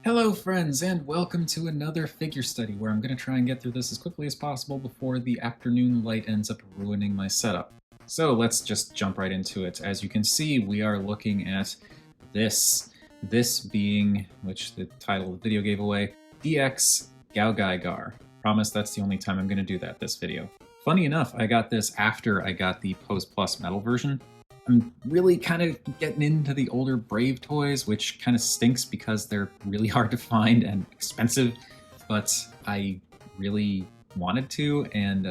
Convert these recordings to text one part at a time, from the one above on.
Hello friends, and welcome to another figure study where I'm going to try and get through this as quickly as possible before the afternoon light ends up ruining my setup. So let's just jump right into it. As you can see, we are looking at this being, which the title of the video gave away, DX GaoGaiGar. Promise that's the only time I'm going to do that this video. Funny enough, I got this after I got the Pose Plus metal version. I'm really kind of getting into the older Brave toys, which kind of stinks because they're really hard to find and expensive, but I really wanted to, and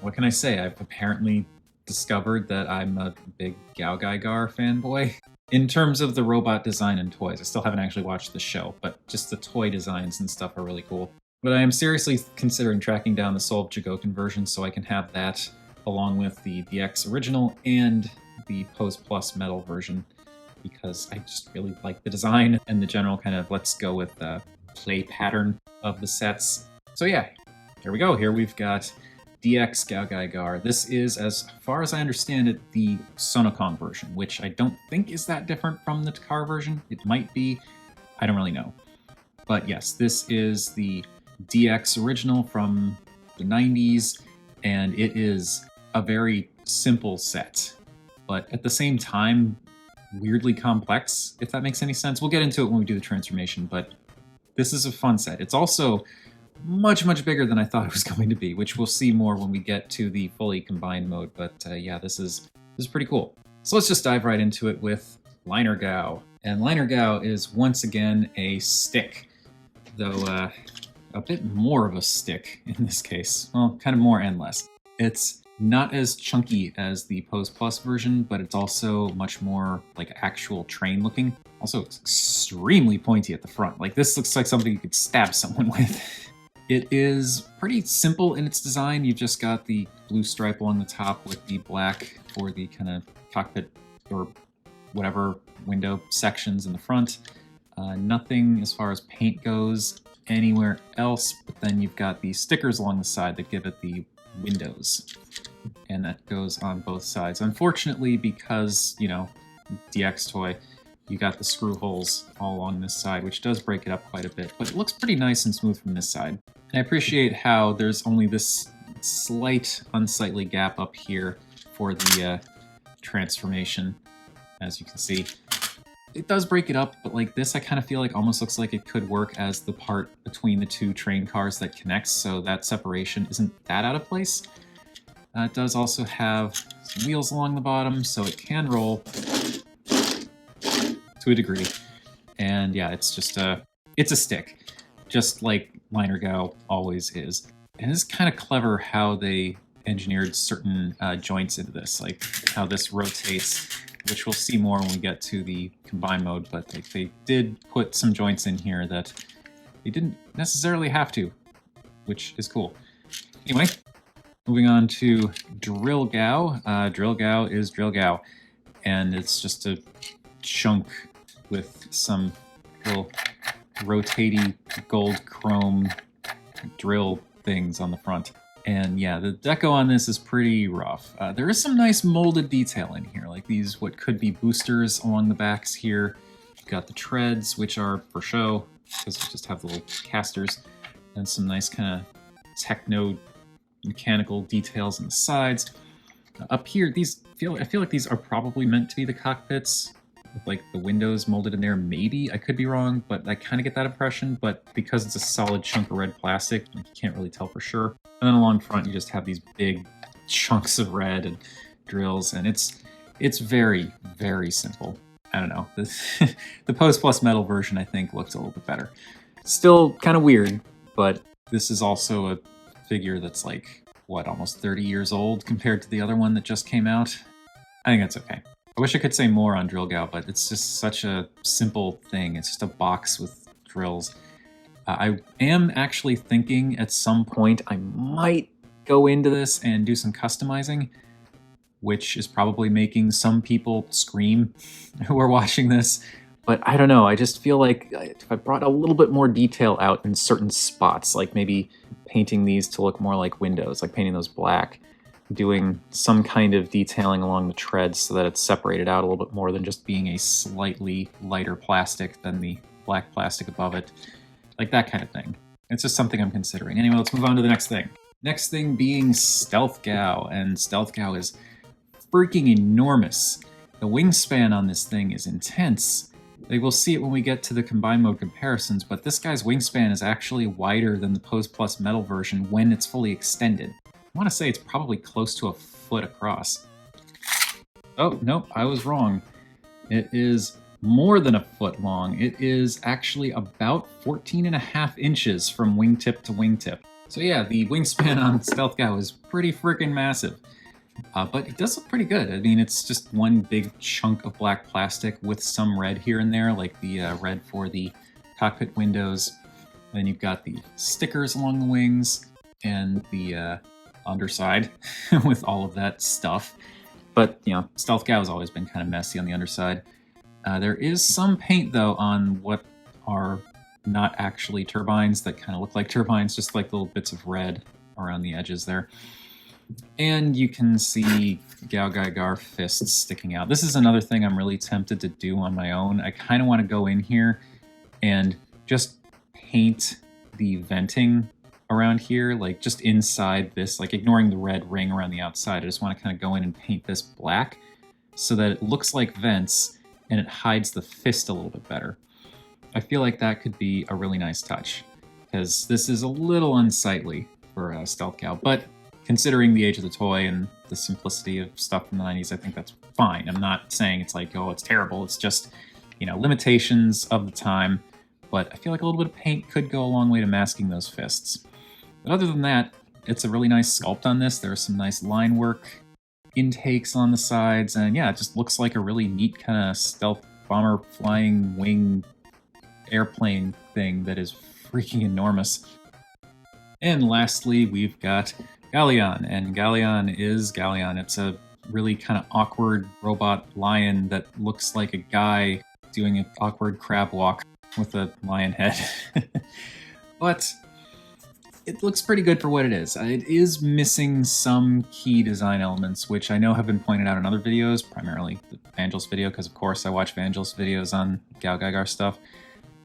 what can I say? I've apparently discovered that I'm a big GaoGaiGar fanboy. In terms of the robot design and toys, I still haven't actually watched the show, but just the toy designs and stuff are really cool. But I am seriously considering tracking down the Soul of Jago conversion so I can have that along with the DX original and the Pose Plus metal version, because I just really like the design and the general kind of let's go with the play pattern of the sets. So yeah, here we go. Here we've got DX GaoGaiGar. This is, as far as I understand it, the Sonokong version, which I don't think is that different from the Takar version. It might be. I don't really know. But yes, this is the DX original from the 90s, and it is a very simple set, but at the same time, weirdly complex, if that makes any sense. We'll get into it when we do the transformation, but this is a fun set. It's also much, much bigger than I thought it was going to be, which we'll see more when we get to the fully combined mode, but yeah, this is pretty cool. So let's just dive right into it with Liner Gao. And Liner Gao is once again a stick, though a bit more of a stick in this case. Well, kind of more and less. It's not as chunky as the Pose Plus version, but it's also much more like actual train looking. Also, it's extremely pointy at the front. Like, this looks like something you could stab someone with. It is pretty simple in its design. You've just got the blue stripe along the top with the black for the kind of cockpit or whatever window sections in the front. Nothing as far as paint goes anywhere else, but then you've got the stickers along the side that give it the windows, and that goes on both sides. Unfortunately, because, you know, DX toy, you got the screw holes all along this side, which does break it up quite a bit, but it looks pretty nice and smooth from this side. And I appreciate how there's only this slight unsightly gap up here for the transformation, as you can see. It does break it up, but like this, I kind of feel like almost looks like it could work as the part between the two train cars that connects, so that separation isn't that out of place. It does also have some wheels along the bottom, so it can roll to a degree. And yeah, it's just it's a stick, just like Liner Gao always is. And it's kind of clever how they engineered certain joints into this, like how this rotates, which we'll see more when we get to the combined mode, but like they did put some joints in here that they didn't necessarily have to, which is cool. Anyway, moving on to Drill Gao. Drill Gao is Drill Gao, and it's just a chunk with some little rotating gold chrome drill things on the front. And yeah, the deco on this is pretty rough. There is some nice molded detail in here, like these what could be boosters along the backs here. You've got the treads, which are for show, because we just have the little casters, and some nice kind of techno mechanical details on the sides. Up here, I feel like these are probably meant to be the cockpits, with like the windows molded in there. Maybe, I could be wrong, but I kind of get that impression. But because it's a solid chunk of red plastic, like, you can't really tell for sure. And then along front, you just have these big chunks of red and drills, and it's very, very simple. I don't know. The Pose Plus metal version, I think, looks a little bit better. Still kind of weird, but this is also a figure that's like, what, almost 30 years old compared to the other one that just came out? I think that's okay. I wish I could say more on Drill Gao, but it's just such a simple thing. It's just a box with drills. I am actually thinking at some point I might go into this and do some customizing, which is probably making some people scream who are watching this. But I don't know, I just feel like if I brought a little bit more detail out in certain spots, like maybe painting these to look more like windows, like painting those black, doing some kind of detailing along the treads so that it's separated out a little bit more than just being a slightly lighter plastic than the black plastic above it, like that kind of thing. It's just something I'm considering. Anyway, let's move on to the next thing. Next thing being Stealth Gao, and Stealth Gao is freaking enormous. The wingspan on this thing is intense. Like, we'll see it when we get to the combined mode comparisons, but this guy's wingspan is actually wider than the Pose Plus metal version when it's fully extended. I want to say it's probably close to a foot across. Oh, nope, I was wrong. It is more than a foot long. It is actually about 14.5 inches from wingtip to wingtip. So yeah, the wingspan on Stealth Gao is pretty freaking massive. But it does look pretty good. I mean, it's just one big chunk of black plastic with some red here and there, like the red for the cockpit windows. And then you've got the stickers along the wings and the underside with all of that stuff. But, you know, Stealth Gao has always been kind of messy on the underside. There is some paint, though, on what are not actually turbines that kind of look like turbines, just like little bits of red around the edges there. And you can see GaoGaiGar fists sticking out. This is another thing I'm really tempted to do on my own. I kind of want to go in here and just paint the venting around here, like just inside this, like ignoring the red ring around the outside. I just want to kind of go in and paint this black so that it looks like vents and it hides the fist a little bit better. I feel like that could be a really nice touch, because this is a little unsightly for Stealth Gao, but considering the age of the toy and the simplicity of stuff from the 90s, I think that's fine. I'm not saying it's like, oh, it's terrible. It's just, you know, limitations of the time, but I feel like a little bit of paint could go a long way to masking those fists. But other than that, it's a really nice sculpt on this. There's some nice line work, intakes on the sides, and yeah, it just looks like a really neat kind of stealth bomber flying wing airplane thing that is freaking enormous. And lastly, we've got Galeon, and Galeon is Galeon. It's a really kind of awkward robot lion that looks like a guy doing an awkward crab walk with a lion head. But it looks pretty good for what it is. It is missing some key design elements, which I know have been pointed out in other videos, primarily the Vangelis video, because of course I watch Vangelis videos on GaoGaiGar stuff.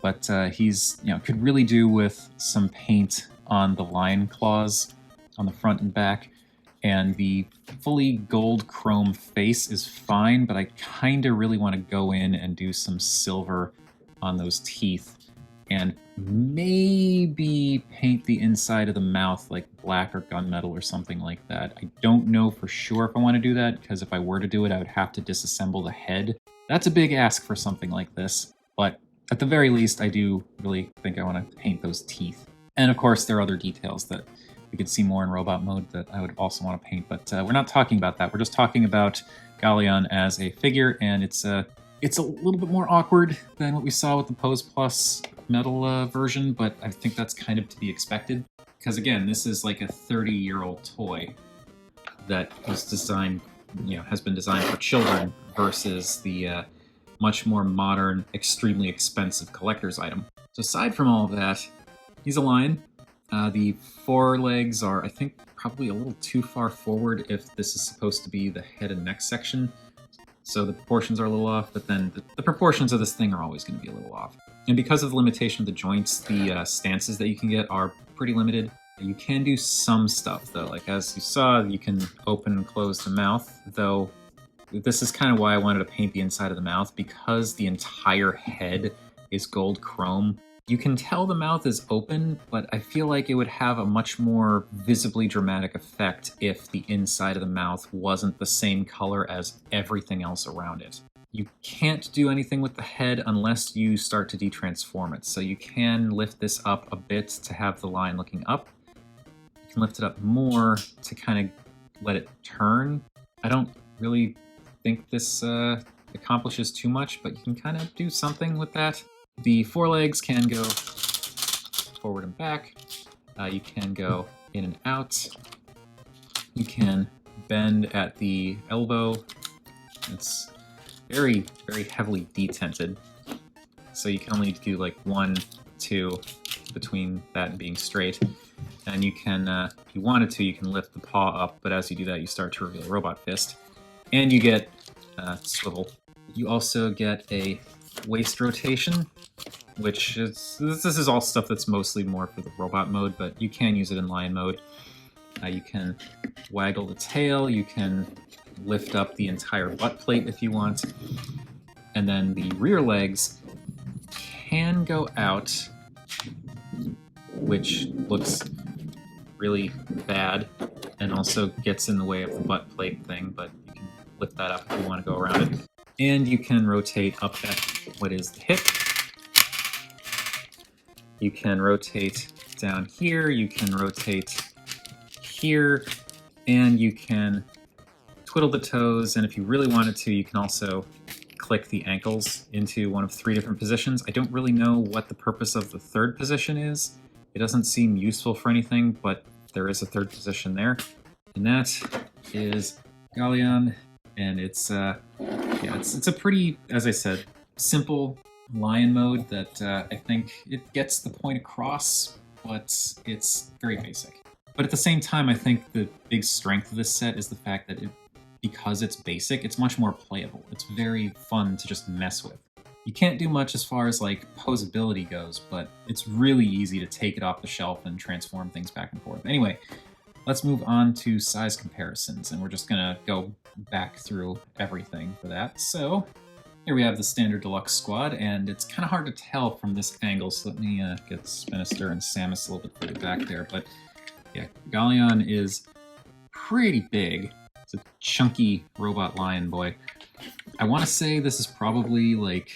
But he's, you know, could really do with some paint on the lion claws on the front and back, and the fully gold chrome face is fine, but I kind of really want to go in and do some silver on those teeth and maybe paint the inside of the mouth like black or gunmetal or something like that. I don't know for sure if I want to do that, because if I were to do it, I would have to disassemble the head. That's a big ask for something like this, but at the very least, I do really think I want to paint those teeth. And of course, there are other details that we could see more in robot mode that I would also want to paint, but we're not talking about that. We're just talking about Galeon as a figure, and it's a little bit more awkward than what we saw with the Pose Plus metal version, but I think that's kind of to be expected, because again, this is like a 30-year-old toy that was designed, you know, has been designed for children versus the much more modern, extremely expensive collector's item. So aside from all of that, he's a lion. The forelegs are, I think, probably a little too far forward if this is supposed to be the head and neck section. So the proportions are a little off, but then the proportions of this thing are always going to be a little off. And because of the limitation of the joints, the stances that you can get are pretty limited. You can do some stuff, though. Like, as you saw, you can open and close the mouth, though this is kind of why I wanted to paint the inside of the mouth, because the entire head is gold chrome. You can tell the mouth is open, but I feel like it would have a much more visibly dramatic effect if the inside of the mouth wasn't the same color as everything else around it. You can't do anything with the head unless you start to detransform it. So you can lift this up a bit to have the line looking up. You can lift it up more to kind of let it turn. I don't really think this accomplishes too much, but you can kind of do something with that. The forelegs can go forward and back. You can go in and out. You can bend at the elbow. It's very, very heavily detented. So you can only do like 1, 2 between that and being straight. And you can, if you wanted to, you can lift the paw up, but as you do that, you start to reveal a robot fist. And you get swivel. You also get a waist rotation, which is, this is all stuff that's mostly more for the robot mode, but you can use it in lion mode. You can waggle the tail, you can lift up the entire butt plate if you want, and then the rear legs can go out, which looks really bad and also gets in the way of the butt plate thing, but you can lift that up if you want to go around it. And you can rotate up at what is the hip. You can rotate down here, you can rotate here, and you can twiddle the toes, and if you really wanted to, you can also click the ankles into one of 3 different positions. I don't really know what the purpose of the 3rd position is. It doesn't seem useful for anything, but there is a 3rd position there. And that is Galeon, and it's a pretty, as I said, simple lion mode that I think it gets the point across, but it's very basic. But at the same time, I think the big strength of this set is the fact that because it's basic, it's much more playable. It's very fun to just mess with. You can't do much as far as like posability goes, but it's really easy to take it off the shelf and transform things back and forth. Anyway, let's move on to size comparisons, and we're just gonna go back through everything for that. So here we have the standard deluxe squad, and it's kind of hard to tell from this angle, so let me get Spinister and Samus a little bit further back there. But yeah, Galeon is pretty big. It's a chunky robot lion boy. I want to say this is probably, like,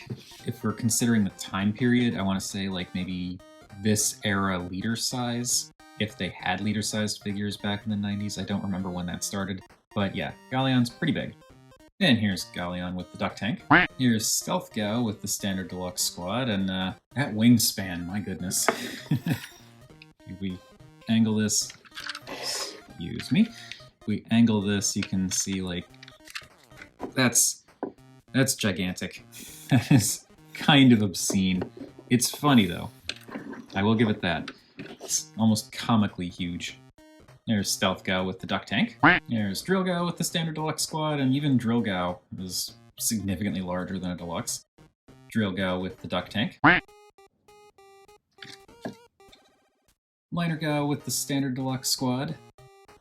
if we're considering the time period, I want to say like maybe this era leader size, if they had leader sized figures back in the 90s. I don't remember when that started, but yeah, Galeon's pretty big. And here's Galeon with the duck tank. Here's Stealth Gao with the standard deluxe squad, and that wingspan, my goodness. If we angle this, excuse me, if we angle this, you can see, like, that's gigantic. That is kind of obscene. It's funny though. I will give it that. It's almost comically huge. There's Stealth Gao with the duck tank. There's Drill Gao with the standard deluxe squad, and even Drill Gao is significantly larger than a deluxe. Drill Gao with the duck tank. Liner Gao with the standard deluxe squad.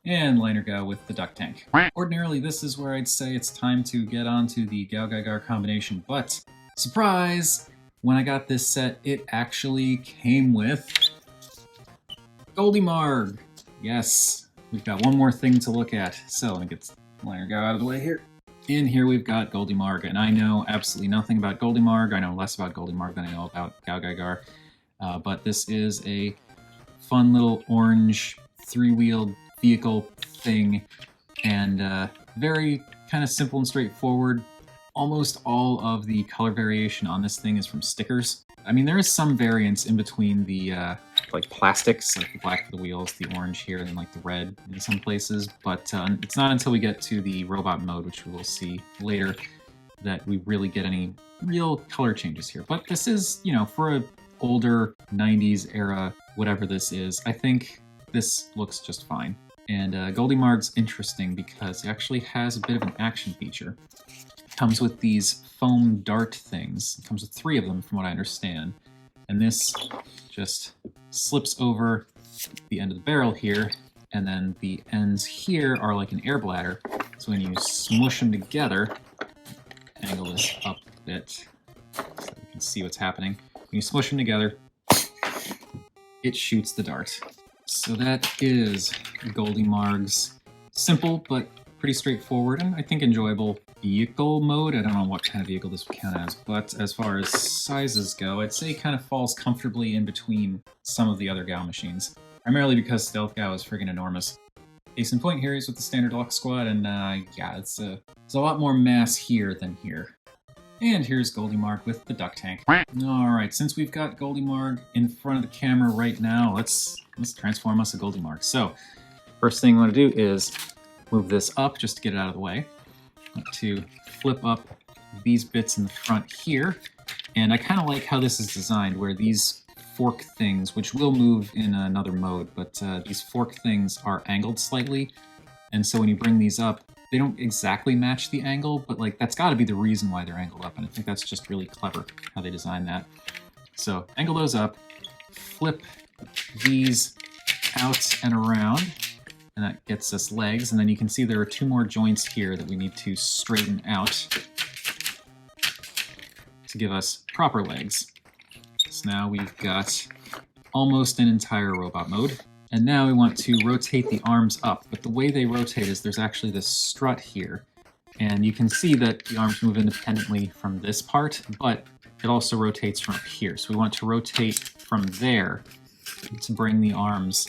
And Liner Gao with the duck tank. Ordinarily, this is where I'd say it's time to get onto the GaoGaiGar combination, but surprise! When I got this set, it actually came with Goldymarg! Yes, we've got one more thing to look at. So let me get Liner Gao out of the way here. And here we've got Goldymarg, and I know absolutely nothing about Goldymarg. I know less about Goldymarg than I know about GaoGaiGar, but this is a fun little orange 3-wheeled vehicle thing, and very kind of simple and straightforward. Almost all of the color variation on this thing is from stickers. I mean, there is some variance in between the like plastics, like the black for the wheels, the orange here, and then like the red in some places, but it's not until we get to the robot mode, which we will see later, that we really get any real color changes here. But this is, you know, for a older 90s era, whatever this is, I think this looks just fine. And Goldymarg's interesting because it actually has a bit of an action feature. It comes with these foam dart things. It comes with 3 of them from what I understand. And this just slips over the end of the barrel here, and then the ends here are like an air bladder. So when you smush them together, angle this up a bit so you can see what's happening. When you smush them together, it shoots the dart. So that is Goldymarg's simple but pretty straightforward and I think enjoyable vehicle mode. I don't know what kind of vehicle this would count as, but as far as sizes go, I'd say it kind of falls comfortably in between some of the other Gao machines, primarily because Stealth Gao is friggin' enormous. Case in point, here he's with the standard deluxe squad, and yeah, it's a lot more mass here than here. And here's Goldymarg with the duck tank. Alright, since we've got Goldymarg in front of the camera right now, let's transform us a Goldymarg. So, first thing I want to do is move this up just to get it out of the way. I want to flip up these bits in the front here. And I kind of like how this is designed, where these fork things, which will move in another mode, but these fork things are angled slightly. And so when you bring these up, they don't exactly match the angle, but like that's got to be the reason why they're angled up, and I think that's just really clever how they designed that. So angle those up, flip these out and around, and that gets us legs. And then you can see there are two more joints here that we need to straighten out to give us proper legs. So now we've got almost an entire robot mode. And now we want to rotate the arms up, but the way they rotate is there's actually this strut here. And you can see that the arms move independently from this part, but it also rotates from up here. So we want to rotate from there to bring the arms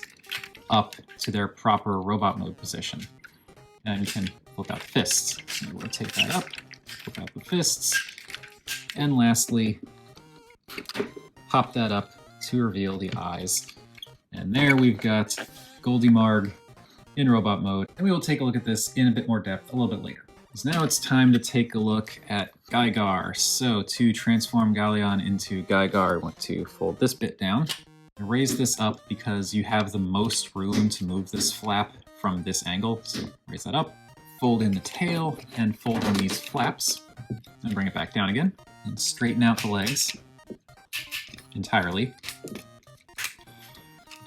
up to their proper robot mode position. And we can flip out the fists. So we rotate that up, flip out the fists, and lastly, pop that up to reveal the eyes. And there we've got Goldymarg in robot mode. And we will take a look at this in a bit more depth a little bit later. So now it's time to take a look at GaiGar. So to transform Galeon into GaiGar, I want to fold this bit down and raise this up because you have the most room to move this flap from this angle. So raise that up, fold in the tail, and fold in these flaps, and bring it back down again, and straighten out the legs entirely.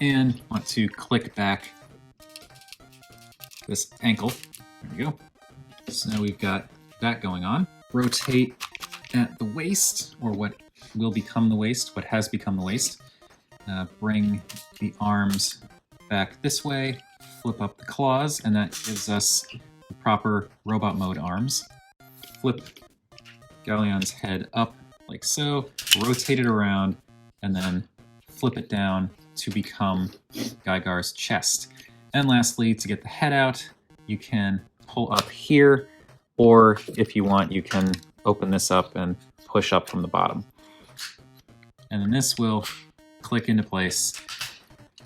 And want to click back this ankle. There we go. So now we've got that going on. Rotate at the waist, or what will become the waist, what has become the waist. Bring the arms back this way, flip up the claws, and that gives us the proper robot mode arms. Flip Galeon's head up like so, rotate it around, and then flip it down to become GaiGar's chest. And lastly, to get the head out, you can pull up here, or if you want, you can open this up and push up from the bottom. And then this will click into place,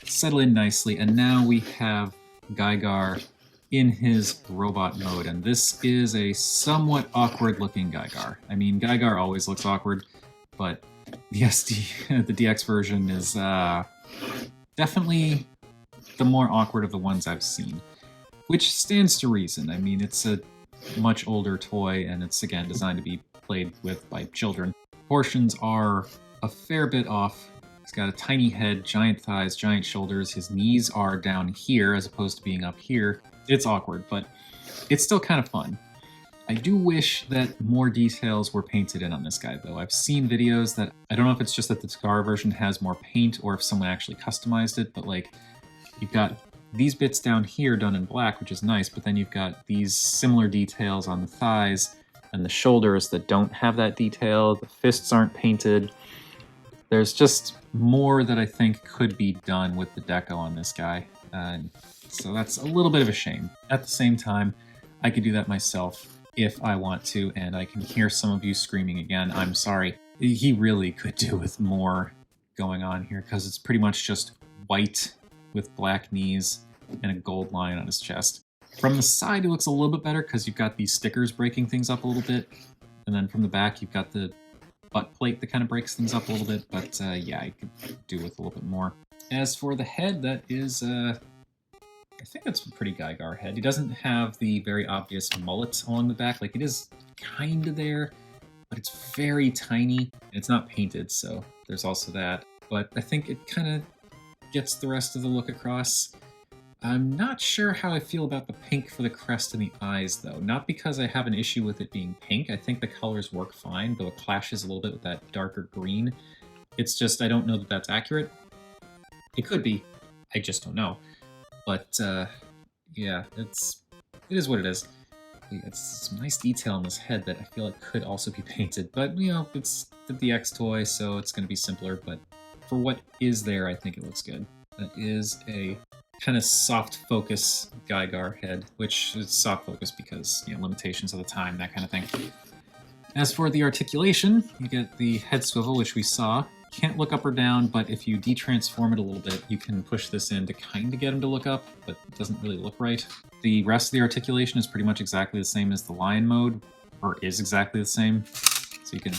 settle in nicely, and now we have GaiGar in his robot mode. And this is a somewhat awkward looking GaiGar. I mean, GaiGar always looks awkward, but the DX version is definitely the more awkward of the ones I've seen, which stands to reason. I mean, it's a much older toy, and it's, again, designed to be played with by children. Proportions are a fair bit off. He's got a tiny head, giant thighs, giant shoulders. His knees are down here as opposed to being up here. It's awkward, but it's still kind of fun. I do wish that more details were painted in on this guy, though. I've seen videos that, I don't know if it's just that the Takara version has more paint or if someone actually customized it, but like, you've got these bits down here done in black, which is nice, but then you've got these similar details on the thighs and the shoulders that don't have that detail. The fists aren't painted. There's just more that I think could be done with the deco on this guy. So that's a little bit of a shame. At the same time, I could do that myself if I want to, and I can hear some of you screaming again. I'm sorry. He really could do with more going on here, because it's pretty much just white with black knees and a gold line on his chest. From the side, it looks a little bit better because you've got these stickers breaking things up a little bit. And then from the back, you've got the butt plate that kind of breaks things up a little bit. But yeah, I could do with a little bit more. As for the head, that is, I think that's a pretty GaiGar head. He doesn't have the very obvious mullet along the back. Like, it is kind of there, but it's very tiny. And it's not painted, so there's also that. But I think it kind of gets the rest of the look across. I'm not sure how I feel about the pink for the crest and the eyes, though. Not because I have an issue with it being pink. I think the colors work fine, though it clashes a little bit with that darker green. It's just, I don't know that that's accurate. It could be. I just don't know. But, yeah, it is what it is. It's some nice detail on this head that I feel like could also be painted. But, you know, it's the DX toy, so it's going to be simpler. But for what is there, I think it looks good. That is a kind of soft focus GaiGar head, which is soft focus because, you know, limitations of the time, that kind of thing. As for the articulation, you get the head swivel, which we saw. Can't look up or down, but if you detransform it a little bit, you can push this in to kind of get him to look up, but it doesn't really look right. The rest of the articulation is pretty much exactly the same as the lion mode, or is exactly the same. So you can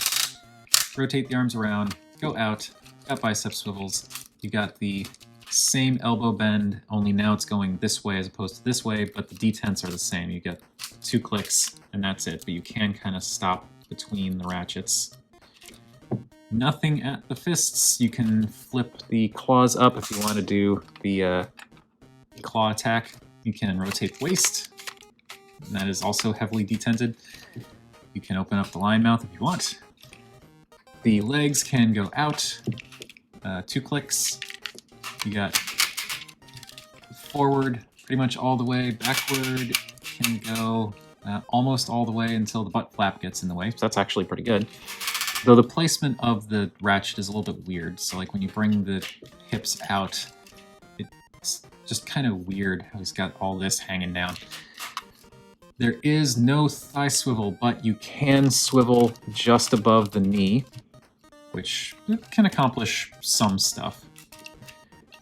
rotate the arms around, go out, got bicep swivels. You got the same elbow bend, only now it's going this way as opposed to this way, but the detents are the same. You get 2 clicks and that's it, but you can kind of stop between the ratchets. Nothing at the fists. You can flip the claws up if you want to do the claw attack. You can rotate the waist, and that is also heavily detented. You can open up the lion mouth if you want. The legs can go out, 2 clicks. You got forward pretty much all the way, backward can go almost all the way until the butt flap gets in the way, so that's actually pretty good. Though the placement of the ratchet is a little bit weird, so like when you bring the hips out, it's just kind of weird how he's got all this hanging down. There is no thigh swivel, but you can swivel just above the knee, which can accomplish some stuff.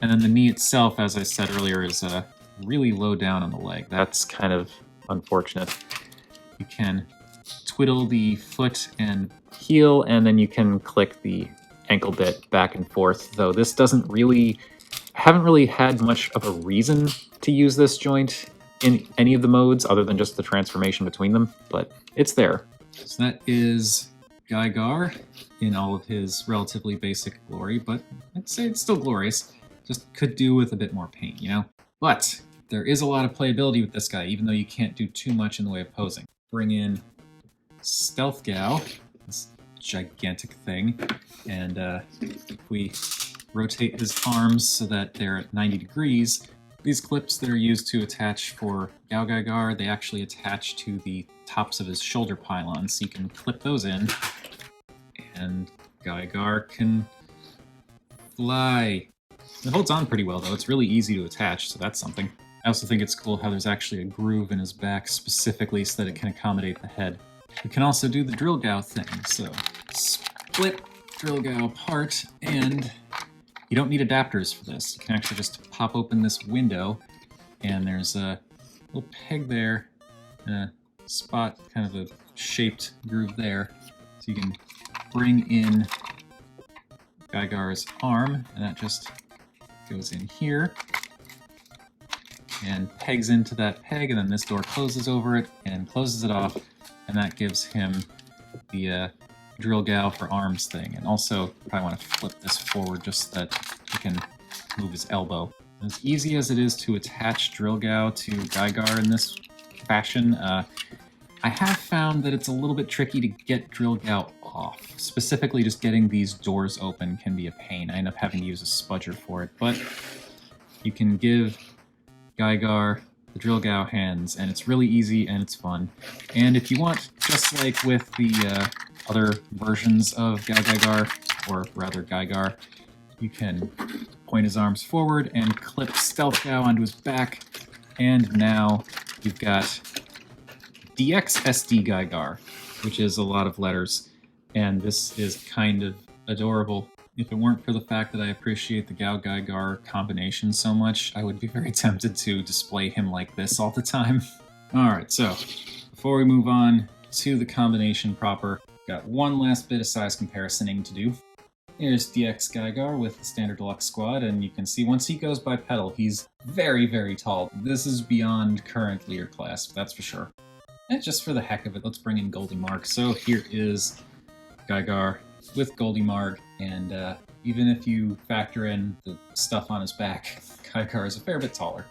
And then the knee itself, as I said earlier, is really low down on the leg. That's kind of unfortunate. You can twiddle the foot and heel, and then you can click the ankle bit back and forth, though this doesn't really... I haven't really had much of a reason to use this joint in any of the modes other than just the transformation between them, but it's there. So that is GaiGar in all of his relatively basic glory, but I'd say it's still glorious. Just could do with a bit more paint, you know? But there is a lot of playability with this guy, even though you can't do too much in the way of posing. Bring in Stealth Gao, this gigantic thing, and if we rotate his arms so that they're at 90 degrees, these clips that are used to attach for GaoGaiGar, they actually attach to the tops of his shoulder pylons, so you can clip those in, and GaiGar can fly. It holds on pretty well, though. It's really easy to attach, so that's something. I also think it's cool how there's actually a groove in his back specifically so that it can accommodate the head. We can also do the drill Gao thing, so split drill Gao apart, and you don't need adapters for this. You can actually just pop open this window, and there's a little peg there, and a spot, kind of a shaped groove there. So you can bring in GaiGar's arm, and that just goes in here, and pegs into that peg, and then this door closes over it, and closes it off, and that gives him the drill Gao for arms thing. And also, you probably want to flip this forward just so that you can move his elbow. As easy as it is to attach drill Gao to GaiGar in this fashion, I have found that it's a little bit tricky to get drill Gao off. Specifically, just getting these doors open can be a pain. I end up having to use a spudger for it, but you can give GaiGar the drill Gao hands, and it's really easy and it's fun. And if you want, just like with the other versions of GaoGaiGar, or rather GaiGar, you can point his arms forward and clip Stealth Gao onto his back, and now you've got DXSD GaiGar, which is a lot of letters, and this is kind of adorable. If it weren't for the fact that I appreciate the GaoGaiGar combination so much, I would be very tempted to display him like this all the time. Alright, so before we move on to the combination proper, got one last bit of size comparisоning to do. Here's DX GaiGar with the standard deluxe squad, and you can see once he goes bipedal, he's very, very tall. This is beyond current leader class, that's for sure. And just for the heck of it, let's bring in Goldymarg. So here is GaiGar with Goldymarg, and even if you factor in the stuff on his back, GaiGar is a fair bit taller.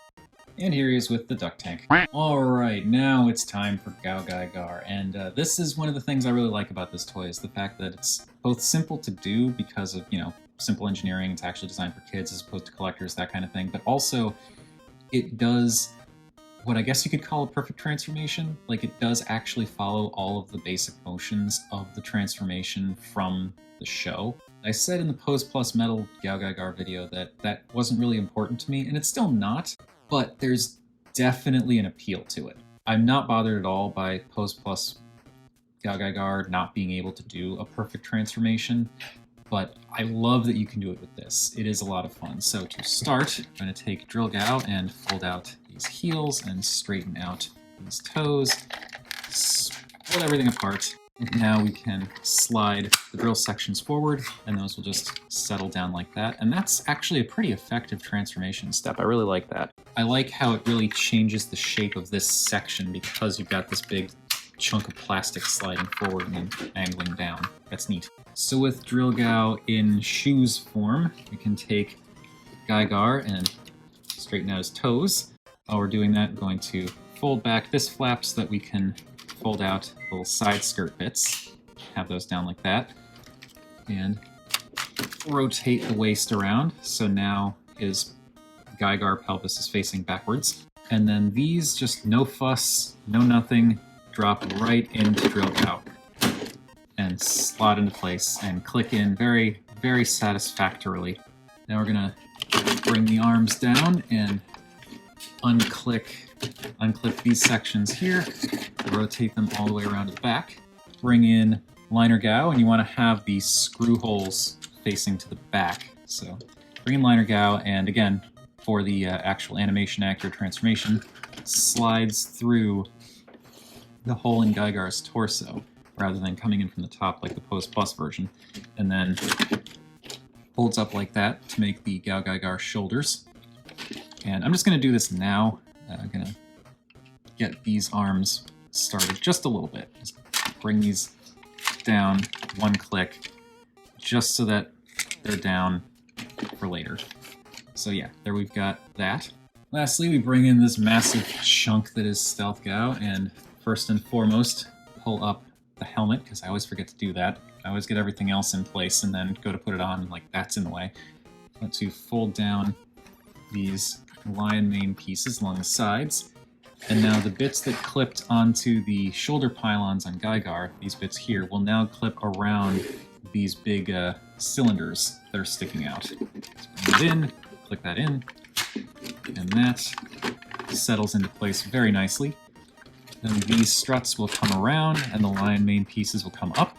And here he is with the duck tank. Alright, now it's time for GaoGaiGar, and this is one of the things I really like about this toy, is the fact that it's both simple to do because of, you know, simple engineering, it's actually designed for kids as opposed to collectors, that kind of thing, but also it does what I guess you could call a perfect transformation. Like, it does actually follow all of the basic motions of the transformation from the show. I said in the Pose Plus Metal GaoGaiGar video that that wasn't really important to me, and it's still not, but there's definitely an appeal to it. I'm not bothered at all by Pose Plus GaoGaiGar not being able to do a perfect transformation, but I love that you can do it with this. It is a lot of fun. So to start, I'm going to take Drill Gao and fold out these heels and straighten out these toes, split everything apart. Now we can slide the drill sections forward, and those will just settle down like that. And that's actually a pretty effective transformation step. I really like that. I like how it really changes the shape of this section because you've got this big chunk of plastic sliding forward and then angling down. That's neat. So with Drill Gao in shoes form, we can take GaiGar and straighten out his toes. While we're doing that, I'm going to fold back this flap so that we can fold out the little side skirt bits. Have those down like that. And rotate the waist around, so now his GaiGar pelvis is facing backwards. And then these, just no fuss, no nothing, drop right into Drill Gao and slot into place and click in very, very satisfactorily. Now we're gonna bring the arms down and unclip these sections here, rotate them all the way around to the back. Bring in Liner Gao, and you want to have these screw holes facing to the back. So bring in Liner Gao, and again, for the actual animation accurate transformation, slides through the hole in GaiGar's torso, rather than coming in from the top like the Pose Plus version, and then holds up like that to make the GaoGaiGar shoulders. And I'm just going to do this now. I'm going to get these arms started just a little bit. Just bring these down one click, just so that they're down for later. So yeah, there we've got that. Lastly, we bring in this massive chunk that is Stealth Gao, and first and foremost, pull up the helmet, because I always forget to do that. I always get everything else in place and then go to put it on, and like that's in the way. I want to fold down these lion mane pieces along the sides. And now the bits that clipped onto the shoulder pylons on GaiGar, these bits here, will now clip around these big cylinders that are sticking out. So bring it in, click that in, and that settles into place very nicely. Then these struts will come around, and the lion mane pieces will come up.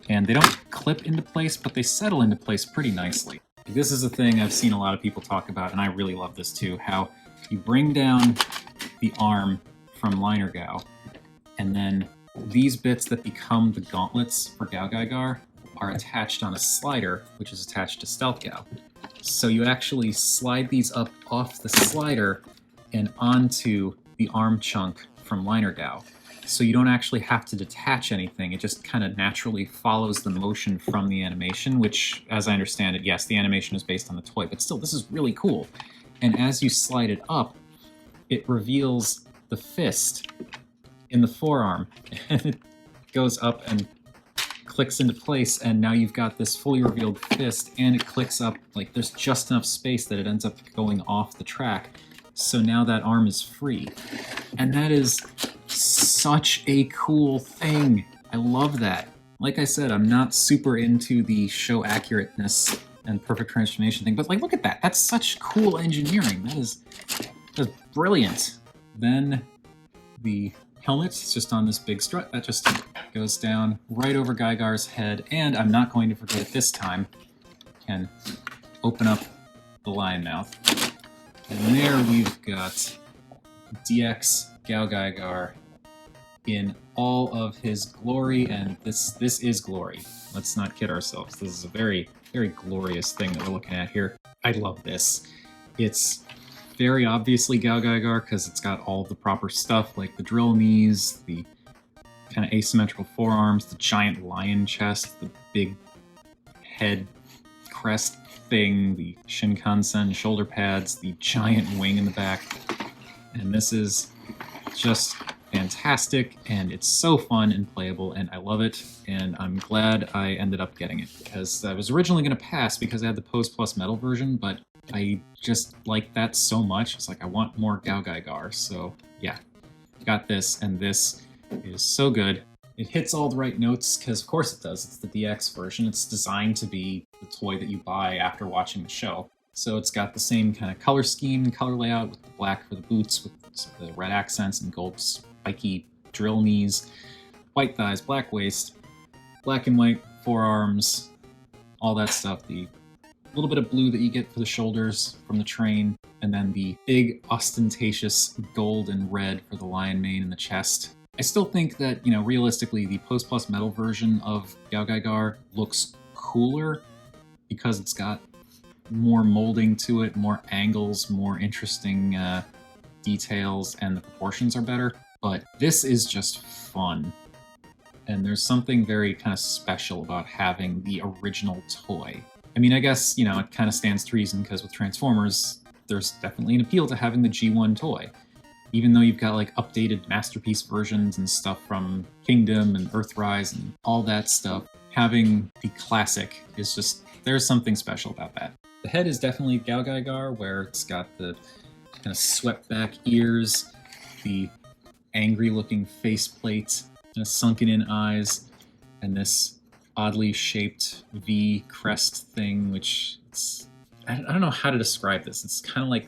And they don't clip into place, but they settle into place pretty nicely. This is a thing I've seen a lot of people talk about, and I really love this too, how you bring down the arm from Liner Gao, and then these bits that become the gauntlets for GaoGaiGar are attached on a slider, which is attached to Stealth Gao. So you actually slide these up off the slider and onto the arm chunk from Liner Gao. So you don't actually have to detach anything, it just kind of naturally follows the motion from the animation, which, as I understand it, yes, the animation is based on the toy, but still, this is really cool. And as you slide it up, it reveals the fist in the forearm, and it goes up and clicks into place, and now you've got this fully revealed fist, and it clicks up, like there's just enough space that it ends up going off the track, so now that arm is free. And that is such a cool thing. I love that. Like I said, I'm not super into the show accurateness and perfect transformation thing, but like, look at that. That's such cool engineering. That's brilliant. Then the helmet is just on this big strut that just goes down right over GaiGar's head, and I'm not going to forget it this time, can open up the lion mouth. And there we've got DX GaoGaiGar in all of his glory, and this is glory. Let's not kid ourselves. This is a very, very glorious thing that we're looking at here. I love this. It's very obviously GaoGaiGar because it's got all the proper stuff, like the drill knees, the kind of asymmetrical forearms, the giant lion chest, the big head crest thing, the Shinkansen shoulder pads, the giant wing in the back. And this is just fantastic, and it's so fun and playable, and I love it, and I'm glad I ended up getting it, because I was originally going to pass because I had the Pose Plus metal version, but I just like that so much. It's like, I want more GaoGaiGar, so yeah, got this, and this is so good. It hits all the right notes, because of course it does. It's the DX version. It's designed to be the toy that you buy after watching the show. So it's got the same kind of color scheme, color layout, with the black for the boots, with the red accents and gold spiky drill knees, white thighs, black waist, black and white forearms, all that stuff. The little bit of blue that you get for the shoulders from the train, and then the big ostentatious gold and red for the lion mane and the chest. I still think that, you know, realistically, the Pose Plus metal version of GaoGaiGar looks cooler because it's got more molding to it, more angles, more interesting details, and the proportions are better. but this is just fun. And there's something very kind of special about having the original toy. I mean, I guess, you know, it kind of stands to reason because with Transformers, there's definitely an appeal to having the G1 toy. Even though you've got like updated Masterpiece versions and stuff from Kingdom and Earthrise and all that stuff, having the classic is just, there's something special about that. The head is definitely GaoGaiGar, where it's got the kind of swept back ears, the angry looking faceplate, kind of sunken in eyes, and this oddly shaped V crest thing, which it's, I don't know how to describe this. It's kind of like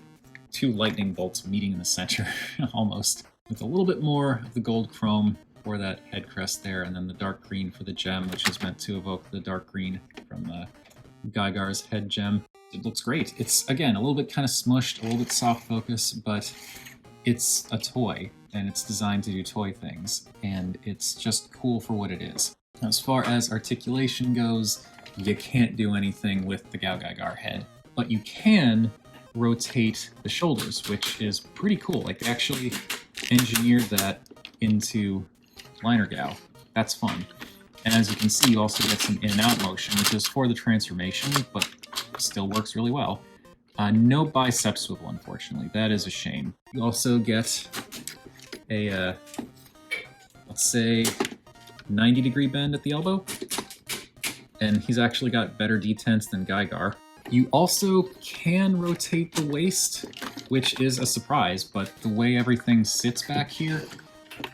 two lightning bolts meeting in the center, almost, with a little bit more of the gold chrome for that head crest there, and then the dark green for the gem, which is meant to evoke the dark green from GaiGar's head gem. It looks great. It's, again, a little bit kind of smushed, a little bit soft focus, but it's a toy, and it's designed to do toy things, and it's just cool for what it is. Now, as far as articulation goes, you can't do anything with the GaoGaiGar head, but you can rotate the shoulders, which is pretty cool. Like, they actually engineered that into liner Gao. That's fun. And as you can see, you also get some in and out motion, which is for the transformation, but still works really well. No bicep swivel, unfortunately. That is a shame. You also get a, let's say, 90-degree bend at the elbow. And he's actually got better detents than GaiGar. You also can rotate the waist, which is a surprise, but the way everything sits back here,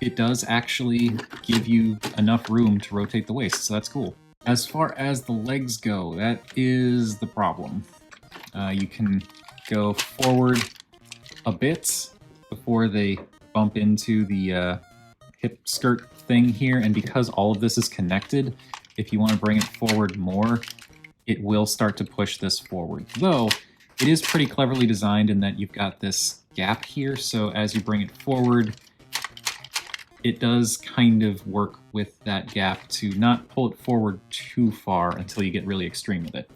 it does actually give you enough room to rotate the waist, so that's cool. As far as the legs go, that is the problem. You can go forward a bit before they bump into the hip skirt thing here, and because all of this is connected, if you want to bring it forward more, it will start to push this forward. Though, it is pretty cleverly designed in that you've got this gap here, so as you bring it forward, it does kind of work with that gap to not pull it forward too far until you get really extreme with it.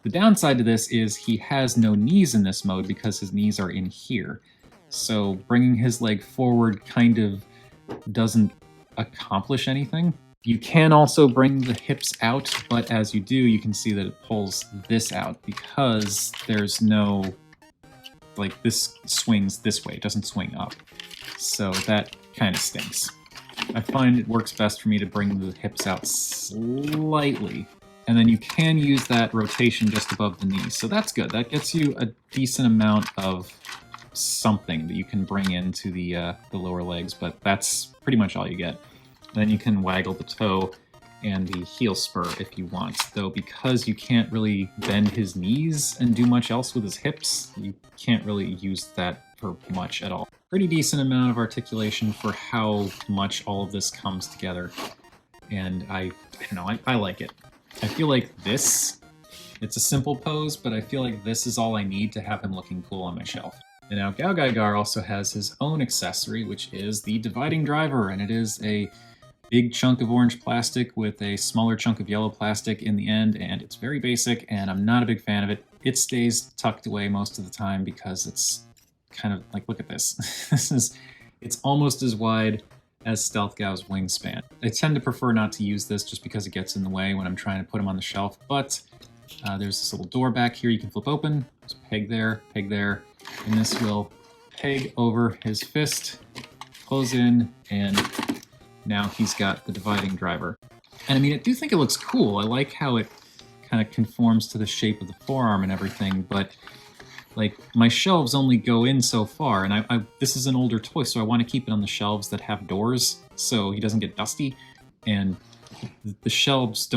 The downside to this is he has no knees in this mode because his knees are in here. So bringing his leg forward kind of doesn't accomplish anything. You can also bring the hips out, but as you do, you can see that it pulls this out because there's no, like, this swings this way, it doesn't swing up. So that kind of stinks. I find it works best for me to bring the hips out slightly, and then you can use that rotation just above the knees. So that's good. That gets you a decent amount of something that you can bring into the lower legs, but that's pretty much all you get. Then you can waggle the toe and the heel spur if you want, though because you can't really bend his knees and do much else with his hips, you can't really use that for much at all. Pretty decent amount of articulation for how much all of this comes together, and I don't know, I like it. I feel like this, it's a simple pose, but I feel like this is all I need to have him looking cool on my shelf. And now GaoGaiGar also has his own accessory, which is the dividing driver, and it is a big chunk of orange plastic with a smaller chunk of yellow plastic in the end, and it's very basic, and I'm not a big fan of it. It stays tucked away most of the time because it's kind of like, look at this. It's almost as wide as Stealth Gao's wingspan. I tend to prefer not to use this just because it gets in the way when I'm trying to put him on the shelf, but there's this little door back here you can flip open. There's a peg there, and this will peg over his fist, close in, and now he's got the dividing driver. And I mean, I do think it looks cool. I like how it kind of conforms to the shape of the forearm and everything, but like, my shelves only go in so far, and this is an older toy, so I want to keep it on the shelves that have doors so he doesn't get dusty, and the shelves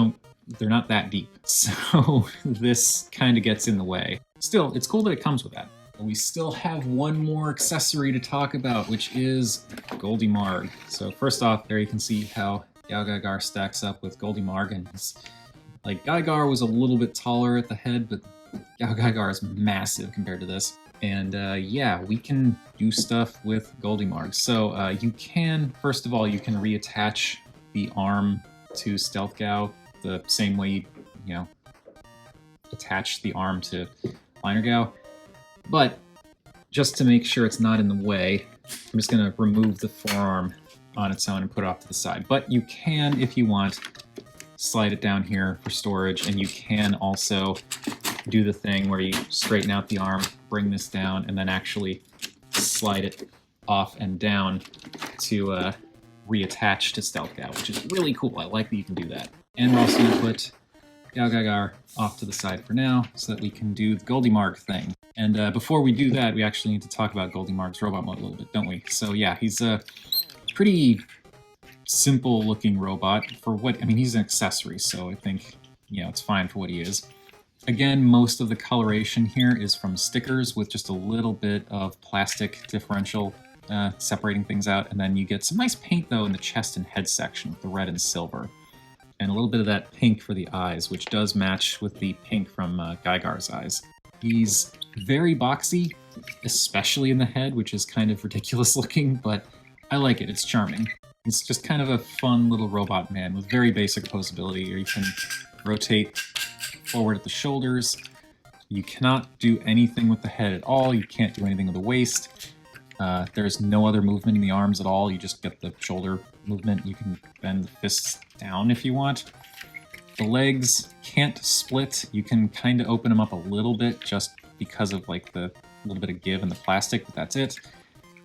they're not that deep, so this kind of gets in the way. Still, it's cool that it comes with that. We still have one more accessory to talk about, which is Goldymarg. So first off, there you can see how GaoGaiGar stacks up with Goldymarg, and like, GaiGar was a little bit taller at the head, but GaoGaiGar is massive compared to this. And yeah, we can do stuff with Goldymarg. So you can, first of all, you can reattach the arm to Stealth Gao the same way you know, attach the arm to Liner Gao. But just to make sure it's not in the way, I'm just going to remove the forearm on its own and put it off to the side. But you can, if you want, slide it down here for storage, and you can also do the thing where you straighten out the arm, bring this down, and then actually slide it off and down to reattach to Stealth Gao, which is really cool. I like that you can do that. And we're also going to put GaoGaiGar off to the side for now so that we can do the Goldymarg thing. And before we do that, we actually need to talk about Goldymarg's robot mode a little bit, don't we? So yeah, he's a pretty simple looking robot for what, I mean, he's an accessory, so I think, you know, it's fine for what he is. Again, most of the coloration here is from stickers with just a little bit of plastic differential separating things out, and then you get some nice paint though in the chest and head section with the red and silver. And a little bit of that pink for the eyes, which does match with the pink from GaiGar's eyes. He's very boxy, especially in the head, which is kind of ridiculous looking, but I like it, it's charming. It's just kind of a fun little robot man with very basic posability, or you can rotate forward at the shoulders. You cannot do anything with the head at all, you can't do anything with the waist. There's no other movement in the arms at all, you just get the shoulder movement. You can bend the fists down if you want. The legs can't split. You can kind of open them up a little bit just because of like the little bit of give in the plastic, but that's it.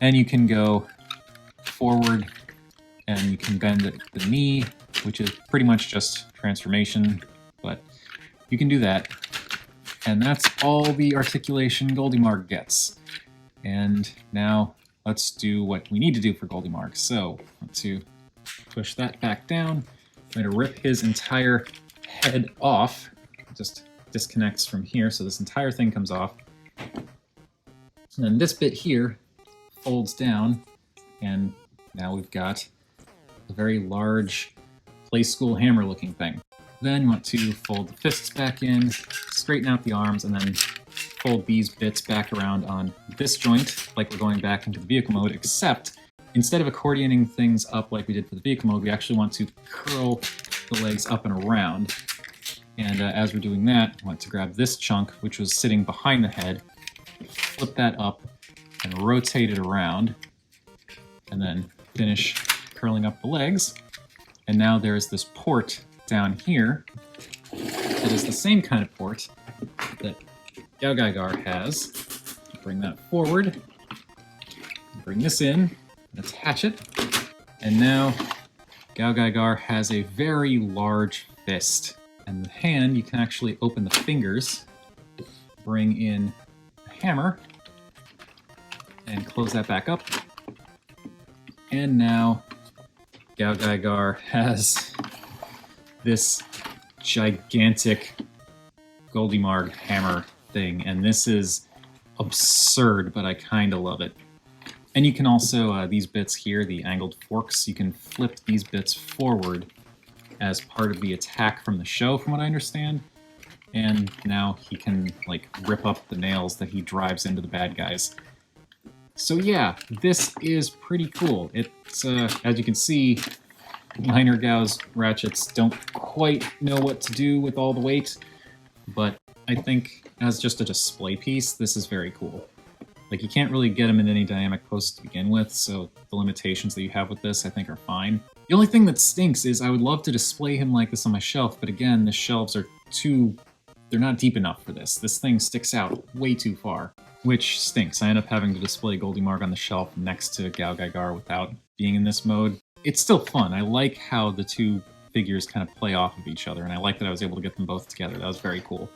And you can go forward and you can bend the knee, which is pretty much just transformation, but you can do that. And that's all the articulation Goldymarg gets. And now let's do what we need to do for Goldymarg. So let's push that back down. I'm going to rip his entire head off. It just disconnects from here, so this entire thing comes off. And then this bit here folds down, and now we've got a very large play school hammer looking thing. Then you want to fold the fists back in, straighten out the arms, and then fold these bits back around on this joint, like we're going back into the vehicle mode, except instead of accordioning things up like we did for the vehicle mode, we actually want to curl the legs up and around. And as we're doing that, I want to grab this chunk, which was sitting behind the head, flip that up, and rotate it around, and then finish curling up the legs. And now there's this port down here that is the same kind of port that GaoGaiGar has. Bring that forward, bring this in, attach it, and now GaoGaiGar has a very large fist. And the hand, you can actually open the fingers, bring in a hammer, and close that back up. And now GaoGaiGar has this gigantic Goldymarg hammer thing, and this is absurd, but I kind of love it. And you can also, these bits here, the angled forks, you can flip these bits forward as part of the attack from the show, from what I understand. And now he can, like, rip up the nails that he drives into the bad guys. So yeah, this is pretty cool. It's, as you can see, minor Gao's ratchets don't quite know what to do with all the weight, but I think as just a display piece, this is very cool. Like, you can't really get them in any dynamic poses to begin with, so the limitations that you have with this, I think, are fine. The only thing that stinks is I would love to display him like this on my shelf, but again, the shelves are they're not deep enough for this. This thing sticks out way too far, which stinks. I end up having to display Goldymarg on the shelf next to GaoGaiGar without being in this mode. It's still fun. I like how the two figures kind of play off of each other, and I like that I was able to get them both together. That was very cool.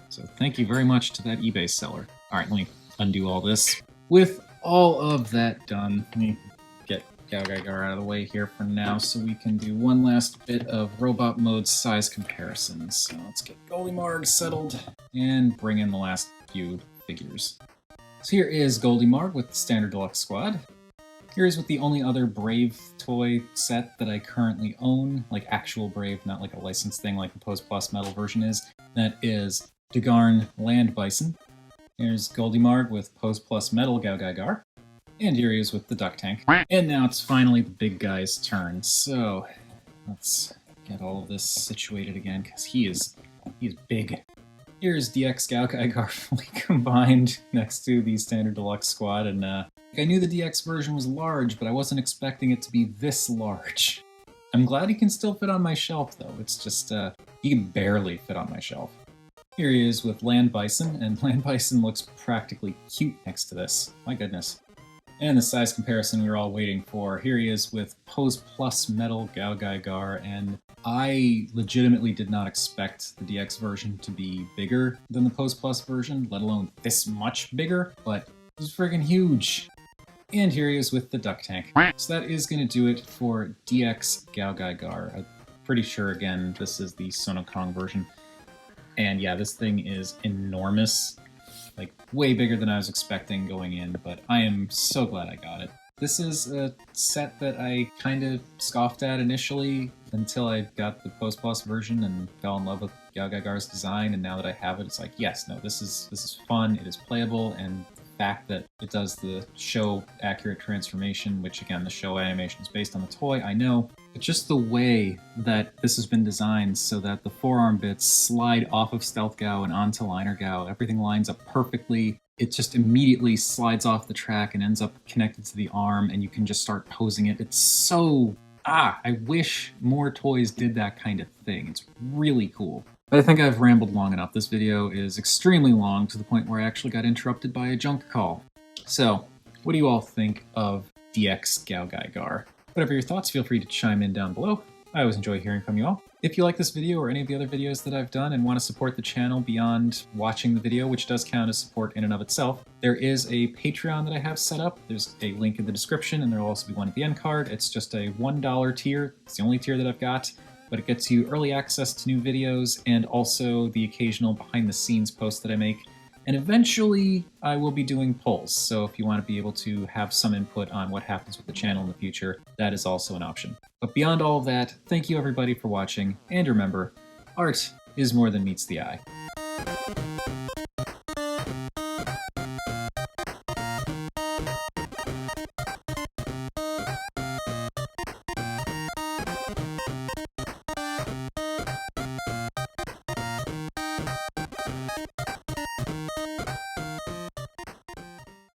So thank you very much to that eBay seller. All right, let me undo all this. With all of that done, let me get GaoGaiGar out of the way here for now so we can do one last bit of robot mode size comparisons. So let's get Goldymarg settled and bring in the last few figures. So here is Goldymarg with the standard deluxe squad. Here is with the only other Brave toy set that I currently own, like actual Brave, not like a licensed thing like the Pose Plus metal version is. That is GaiGar Land Bison. Here's Goldymarg with Pose Plus metal GaoGaiGar. And here he is with the Duck Tank. And now it's finally the big guy's turn. So let's get all of this situated again, because he is big. Here's DX GaoGaiGar fully combined next to the standard deluxe squad, and I knew the DX version was large, but I wasn't expecting it to be this large. I'm glad he can still fit on my shelf, though. It's just, he can barely fit on my shelf. Here he is with Land Bison, and Land Bison looks practically cute next to this. My goodness. And the size comparison we were all waiting for. Here he is with Pose Plus Metal GaoGaiGar, and I legitimately did not expect the DX version to be bigger than the Pose Plus version, let alone this much bigger, but it was friggin' huge. And here he is with the Duck Tank. So that is going to do it for DX GaoGaiGar. I'm pretty sure, again, this is the Sonokong version. And yeah, this thing is enormous. Like, way bigger than I was expecting going in, but I am so glad I got it. This is a set that I kind of scoffed at initially until I got the Pose Plus version and fell in love with GaoGaiGar's design, and now that I have it, it's like, yes, no, this is fun, it is playable, and the fact that it does the show accurate transformation, which again, the show animation is based on the toy, I know, but just the way that this has been designed so that the forearm bits slide off of Stealth Gao and onto Liner Gao, everything lines up perfectly. It just immediately slides off the track and ends up connected to the arm, and you can just start posing it. It's so... I wish more toys did that kind of thing. It's really cool. But I think I've rambled long enough. This video is extremely long, to the point where I actually got interrupted by a junk call. So, what do you all think of DX GaoGaiGar? Whatever your thoughts, feel free to chime in down below. I always enjoy hearing from you all. If you like this video or any of the other videos that I've done and want to support the channel beyond watching the video, which does count as support in and of itself, there is a Patreon that I have set up. There's a link in the description, and there will also be one at the end card. It's just a $1 tier. It's the only tier that I've got, but it gets you early access to new videos and also the occasional behind-the-scenes posts that I make. And eventually, I will be doing polls, so if you want to be able to have some input on what happens with the channel in the future, that is also an option. But beyond all of that, thank you everybody for watching, and remember, art is more than meets the eye.